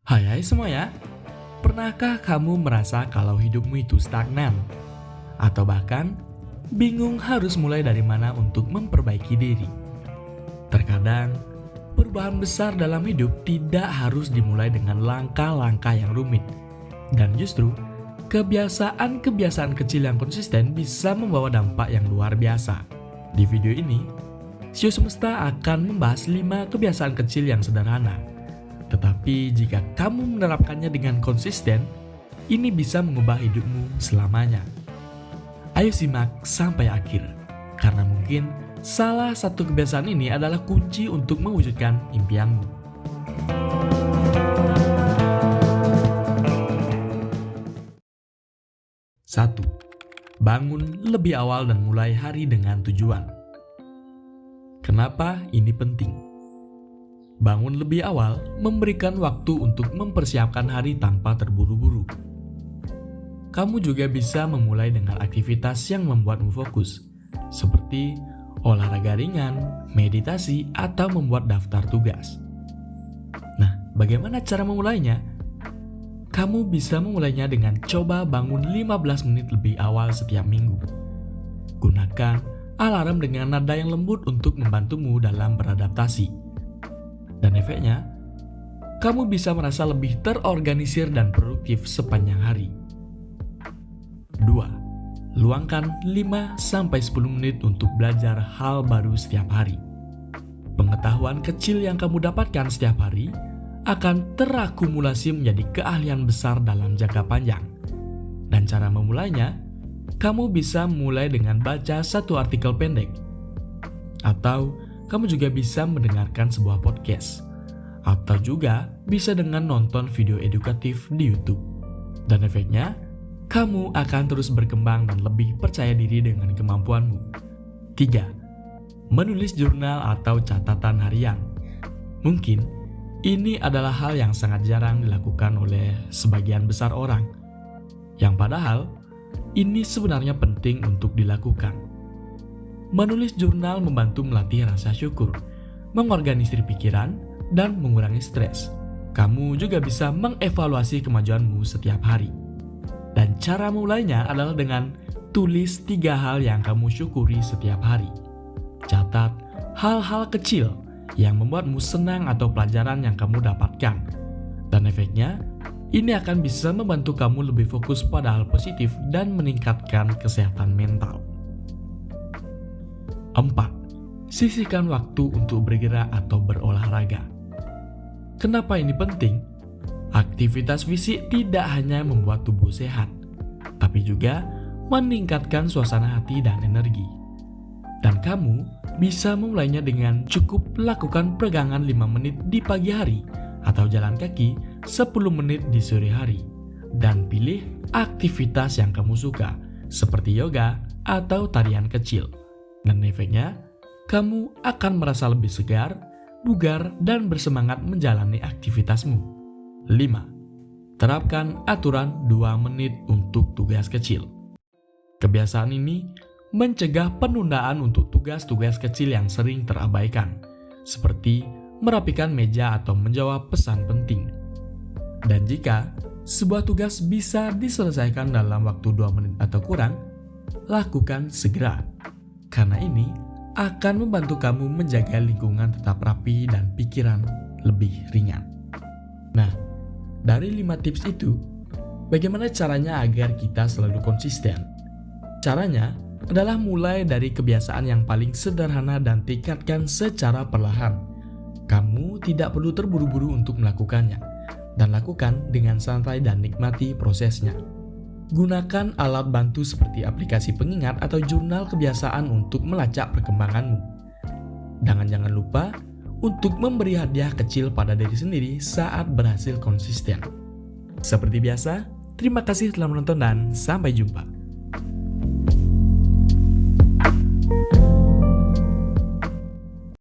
Hai semuanya, pernahkah kamu merasa kalau hidupmu itu stagnan? Atau bahkan bingung harus mulai dari mana untuk memperbaiki diri? Terkadang, perubahan besar dalam hidup tidak harus dimulai dengan langkah-langkah yang rumit. Dan justru, kebiasaan-kebiasaan kecil yang konsisten bisa membawa dampak yang luar biasa. Di video ini, Sio Semesta akan membahas 5 kebiasaan kecil yang sederhana. Tetapi jika kamu menerapkannya dengan konsisten, ini bisa mengubah hidupmu selamanya. Ayo simak sampai akhir, karena mungkin salah satu kebiasaan ini adalah kunci untuk mewujudkan impianmu. 1. Bangun lebih awal dan mulai hari dengan tujuan. Kenapa ini penting? Bangun lebih awal memberikan waktu untuk mempersiapkan hari tanpa terburu-buru. Kamu juga bisa memulai dengan aktivitas yang membuatmu fokus, seperti olahraga ringan, meditasi, atau membuat daftar tugas. Nah, bagaimana cara memulainya? Kamu bisa memulainya dengan coba bangun 15 menit lebih awal setiap minggu. Gunakan alarm dengan nada yang lembut untuk membantumu dalam beradaptasi. Dan efeknya, kamu bisa merasa lebih terorganisir dan produktif sepanjang hari. 2. Luangkan 5-10 menit untuk belajar hal baru setiap hari. Pengetahuan kecil yang kamu dapatkan setiap hari akan terakumulasi menjadi keahlian besar dalam jangka panjang. Dan cara memulainya, kamu bisa mulai dengan baca satu artikel pendek. Atau kamu juga bisa mendengarkan sebuah podcast, atau juga bisa dengan nonton video edukatif di YouTube. Dan efeknya, kamu akan terus berkembang dan lebih percaya diri dengan kemampuanmu. 3. Menulis jurnal atau catatan harian. Mungkin ini adalah hal yang sangat jarang dilakukan oleh sebagian besar orang, yang padahal ini sebenarnya penting untuk dilakukan. Menulis jurnal membantu melatih rasa syukur, mengorganisir pikiran, dan mengurangi stres. Kamu juga bisa mengevaluasi kemajuanmu setiap hari. Dan cara mulainya adalah dengan tulis 3 hal yang kamu syukuri setiap hari. Catat hal-hal kecil yang membuatmu senang atau pelajaran yang kamu dapatkan. Dan efeknya, ini akan bisa membantu kamu lebih fokus pada hal positif dan meningkatkan kesehatan mental. 4. Sisihkan waktu untuk bergerak atau berolahraga. Kenapa ini penting? Aktivitas fisik tidak hanya membuat tubuh sehat, tapi juga meningkatkan suasana hati dan energi. Dan kamu bisa memulainya dengan cukup lakukan peregangan 5 menit di pagi hari atau jalan kaki 10 menit di sore hari. Dan pilih aktivitas yang kamu suka, seperti yoga atau tarian kecil. Dan efeknya, kamu akan merasa lebih segar, bugar, dan bersemangat menjalani aktivitasmu. 5. Terapkan aturan 2 menit untuk tugas kecil. Kebiasaan ini mencegah penundaan untuk tugas-tugas kecil yang sering terabaikan, seperti merapikan meja atau menjawab pesan penting. Dan jika sebuah tugas bisa diselesaikan dalam waktu 2 menit atau kurang, lakukan segera. Karena ini akan membantu kamu menjaga lingkungan tetap rapi dan pikiran lebih ringan. Nah, dari 5 tips itu, bagaimana caranya agar kita selalu konsisten? Caranya adalah mulai dari kebiasaan yang paling sederhana dan tingkatkan secara perlahan. Kamu tidak perlu terburu-buru untuk melakukannya, dan lakukan dengan santai dan nikmati prosesnya. Gunakan alat bantu seperti aplikasi pengingat atau jurnal kebiasaan untuk melacak perkembanganmu. Dan jangan lupa untuk memberi hadiah kecil pada diri sendiri saat berhasil konsisten. Seperti biasa, terima kasih telah menonton dan sampai jumpa.